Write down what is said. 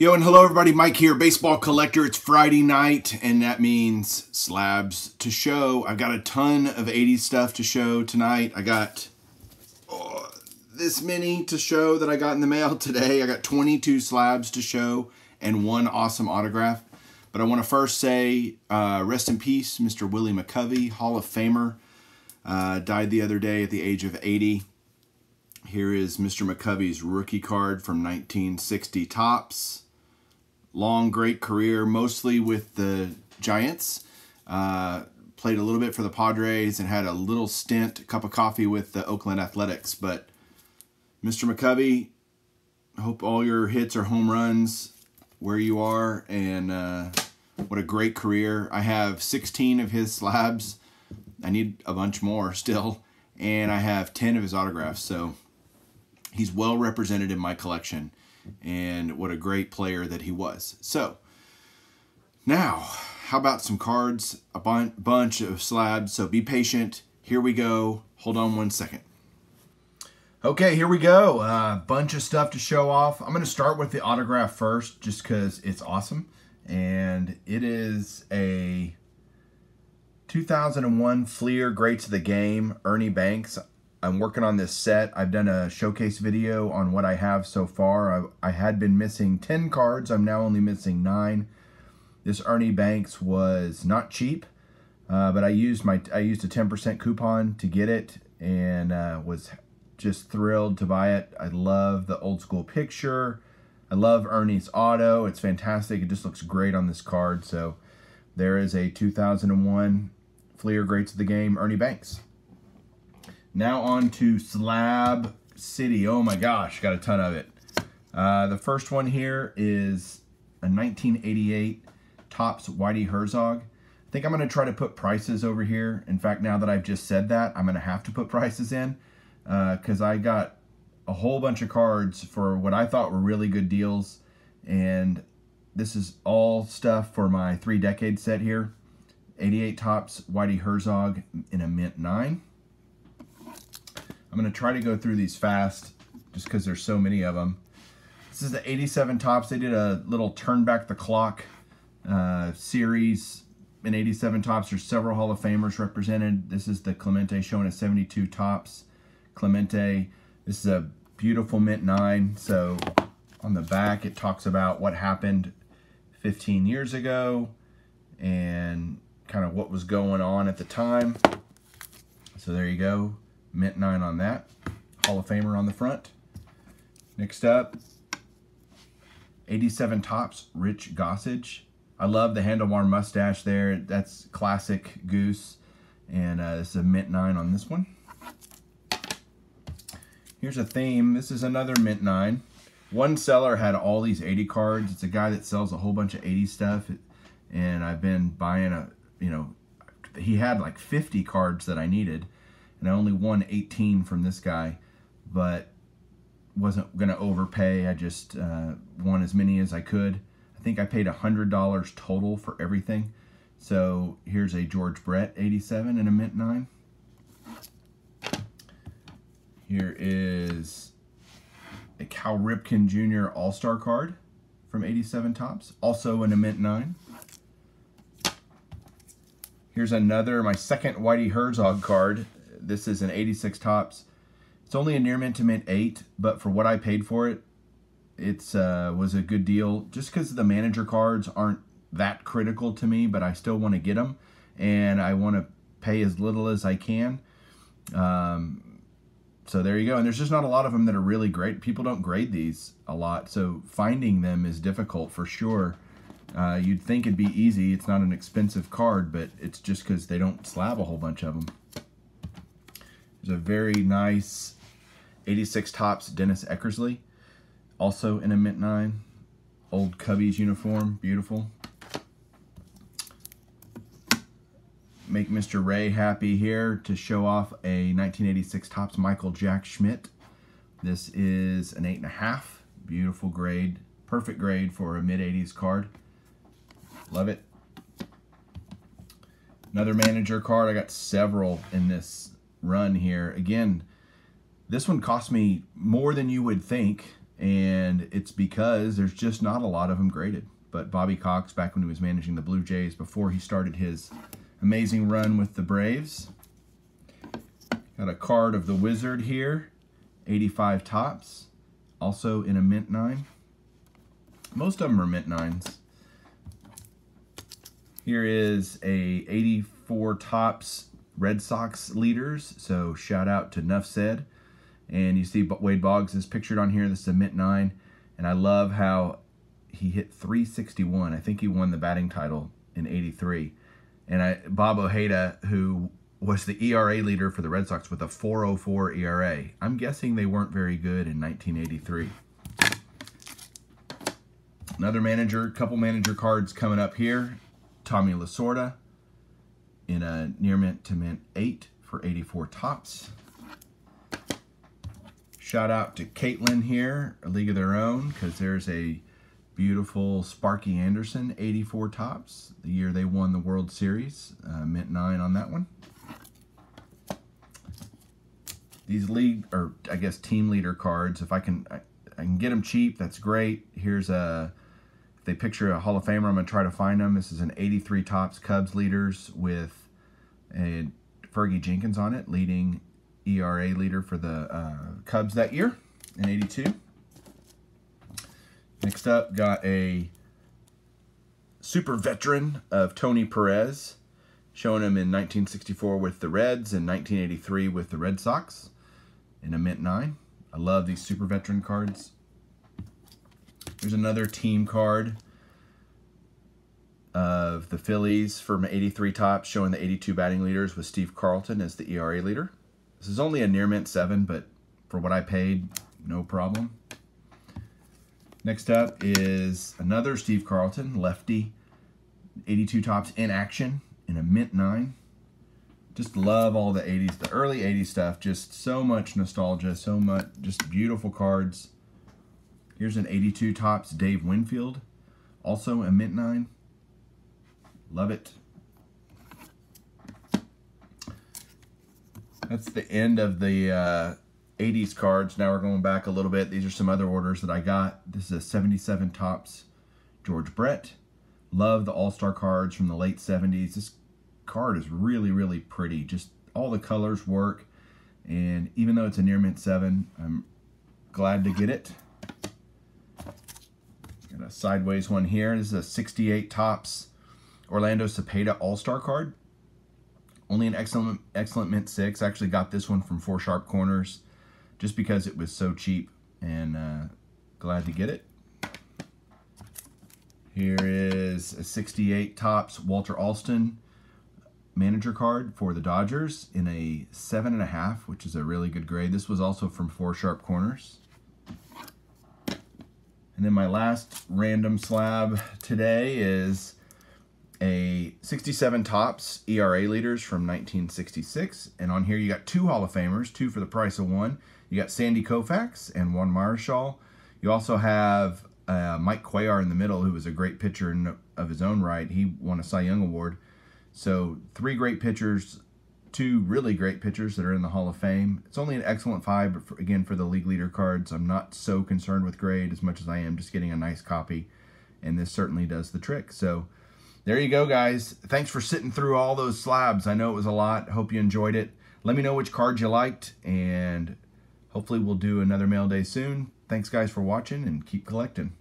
Yo, and hello everybody, Mike here, baseball collector. It's Friday night, and that means slabs to show. I've got a ton of 80s stuff to show tonight. I got this many to show that I got in the mail today. I got 22 slabs to show and one awesome autograph. But I want to first say, rest in peace, Mr. Willie McCovey, Hall of Famer. Died the other day at the age of 80. Here is Mr. McCovey's rookie card from 1960 Topps. Long, great career, mostly with the Giants. Played a little bit for the Padres and had a little stint, a cup of coffee with the Oakland Athletics. But Mr. McCovey, I hope all your hits are home runs where you are. And what a great career. I have 16 of his slabs. I need a bunch more still. And I have 10 of his autographs. So he's well represented in my collection. And what a great player that he was. So, now, how about some cards? A bunch of slabs. So be patient. Here we go. Hold on one second. Okay, here we go. Bunch of stuff to show off. I'm going to start with the autograph first, just because it's awesome. And it is a 2001 Fleer Greats of the Game, Ernie Banks. I'm working on this set. I've done a showcase video on what I have so far. I had been missing 10 cards. I'm now only missing 9. This Ernie Banks was not cheap, but I used a 10% coupon to get it and was just thrilled to buy it. I love the old school picture. I love Ernie's auto. It's fantastic. It just looks great on this card. So there is a 2001 Fleer Greats of the Game, Ernie Banks. Now on to Slab City. Oh my gosh, got a ton of it. The first one here is a 1988 Topps Whitey Herzog. I think I'm going to try to put prices over here. In fact, now that I've just said that, I'm going to have to put prices in because I got a whole bunch of cards for what I thought were really good deals. And this is all stuff for my 3-decade set here. 88 Topps Whitey Herzog in a mint 9. I'm going to try to go through these fast just because there's so many of them. This is the 87 Topps. They did a little turn back the clock series in 87 Topps. There's several Hall of Famers represented. This is the Clemente showing a 72 Topps Clemente. This is a beautiful mint 9. So on the back it talks about what happened 15 years ago and kind of what was going on at the time. So there you go. Mint 9 on that. Hall of Famer on the front. Next up, 87 Topps Rich Gossage. I love the handlebar mustache there. That's classic Goose. And this is a mint 9 on this one. Here's a theme. This is another mint 9. One seller had all these 80 cards. It's a guy that sells a whole bunch of 80 stuff. And I've been buying he had like 50 cards that I needed. And I only won 18 from this guy, but wasn't going to overpay. I just won as many as I could. I think I paid $100 total for everything. So here's a George Brett 87 and a mint 9. Here is a Cal Ripken Jr. All-Star card from 87 Topps, also in a mint 9. Here's another, my second Whitey Herzog card. This is an 86 Topps. It's only a near mint to mint 8, but for what I paid for it, it was a good deal. Just because the manager cards aren't that critical to me, but I still want to get them, and I want to pay as little as I can. So there you go. And there's just not a lot of them that are really great. People don't grade these a lot, so finding them is difficult for sure. You'd think it'd be easy. It's not an expensive card, but it's just because they don't slab a whole bunch of them. There's a very nice 86 Topps Dennis Eckersley, also in a mint 9. Old Cubbies uniform, beautiful. Make Mr. Ray happy here to show off a 1986 Topps Michael Jack Schmidt. This is an 8.5, beautiful grade, perfect grade for a mid-80s card. Love it. Another manager card. I got several in this run here. Again, this one cost me more than you would think, and it's because there's just not a lot of them graded. But Bobby Cox, back when he was managing the Blue Jays before he started his amazing run with the Braves. Got a card of the Wizard here, 85 tops, also in a mint 9. Most of them are mint 9s. Here is a 84 tops Red Sox leaders, so shout out to Nuff Said. And you see Wade Boggs is pictured on here. This is a mint 9, and I love how he hit 361. I think he won the batting title in '83. And Bob Ojeda, who was the ERA leader for the Red Sox with a 4.04 ERA. I'm guessing they weren't very good in 1983. Another manager, couple manager cards coming up here. Tommy Lasorda in a near mint to mint 8 for 84 tops. Shout out to Caitlin here, A League of Their Own, because there's a beautiful Sparky Anderson 84 tops, the year they won the World Series, mint 9 on that one. These league, or I guess team leader cards, if I can get them cheap, that's great. Here's a, if they picture a Hall of Famer, I'm gonna try to find them. This is an 83 tops Cubs leaders with a Fergie Jenkins on it, leading ERA leader for the Cubs that year in '82. Next up, got a super veteran of Tony Perez, showing him in 1964 with the Reds and 1983 with the Red Sox in a mint 9. I love these super veteran cards. There's another team card of the Phillies from 83 tops, showing the 82 batting leaders with Steve Carlton as the ERA leader. This is only a near mint 7, but for what I paid, no problem. Next up is another Steve Carlton, lefty, 82 tops in action in a mint 9. Just love all the 80s, the early 80s stuff. Just so much nostalgia, so much, just beautiful cards. Here's an 82 tops Dave Winfield, also a mint 9. Love it. That's the end of the 80s cards. Now we're going back a little bit. These are some other orders that I got. This is a 77 tops George Brett. Love the All-Star cards from the late 70s. This card is really, really pretty. Just all the colors work. And even though it's a near mint 7, I'm glad to get it. Got a sideways one here. This is a 68 tops Orlando Cepeda All-Star card. Only an excellent mint 6. I actually got this one from 4 Sharp Corners just because it was so cheap, and glad to get it. Here is a 68 tops Walter Alston manager card for the Dodgers in a 7.5, which is a really good grade. This was also from 4 Sharp Corners. And then my last random slab today is a 67 tops ERA leaders from 1966. And on here you got 2 Hall of Famers, 2 for the price of 1. You got Sandy Koufax and Juan Marichal. You also have Mike Cuellar in the middle, who was a great pitcher of his own right. He won a Cy Young Award. So 3 great pitchers, 2 really great pitchers that are in the Hall of Fame. It's only an excellent 5, but again, for the league leader cards, I'm not so concerned with grade as much as I am just getting a nice copy. And this certainly does the trick. So there you go, guys. Thanks for sitting through all those slabs. I know it was a lot. Hope you enjoyed it. Let me know which cards you liked, and hopefully we'll do another mail day soon. Thanks, guys, for watching, and keep collecting.